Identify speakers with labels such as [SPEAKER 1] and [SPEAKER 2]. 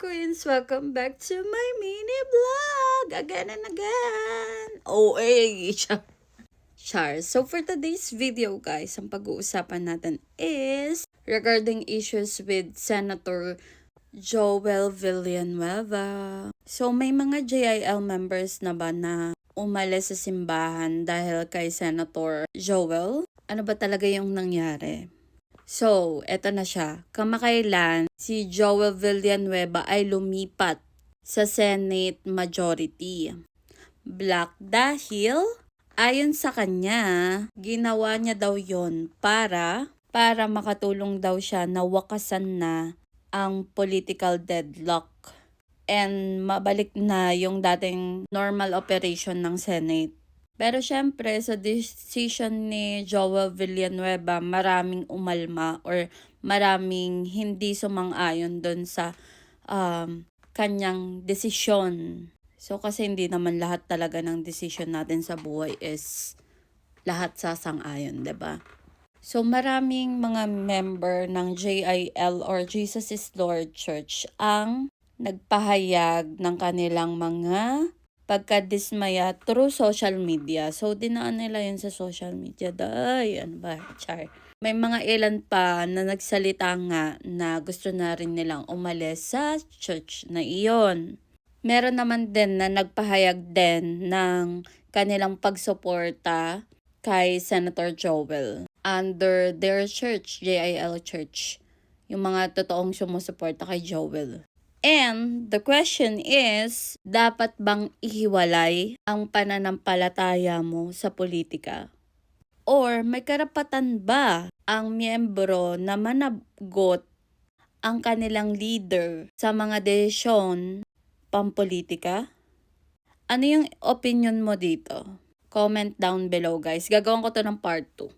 [SPEAKER 1] Queens! Welcome back to my mini vlog! Again and again! Char. So for today's video guys, ang pag-uusapan natin is regarding issues with Senator Joel Villanueva. So may mga JIL members na ba na umalis sa simbahan dahil kay Senator Joel? Ano ba talaga yung nangyari? So, eto na siya. Kamakailan, si Joel Villanueva ay lumipat sa Senate Majority. Black dahil, ayon sa kanya, ginawa niya daw yon para makatulong daw siya na wakasan na ang political deadlock and mabalik na yung dating normal operation ng Senate. Pero syempre, sa decision ni Joel Villanueva, maraming umalma or maraming hindi sumang-ayon doon sa kanyang desisyon. So, kasi hindi naman lahat talaga ng decision natin sa buhay is lahat sasang-ayon, 'di ba? So, maraming mga member ng JIL or Jesus is Lord Church ang nagpahayag ng kanilang mga pagkadismaya through social media. So, dinaan nila yun sa social media. Ano ba? Char. May mga ilan pa na nagsalita nga na gusto na rin nilang umalis sa church na iyon. Meron naman din na nagpahayag din ng kanilang pagsuporta kay Senator Joel under their church, JIL Church. Yung mga totoong sumusuporta kay Joel. And the question is, dapat bang ihiwalay ang pananampalataya mo sa politika? Or may karapatan ba ang miyembro na managot ang kanilang leader sa mga desisyon pampolitika? Ano yung opinion mo dito? Comment down below guys. Gagawin ko to ng part 2.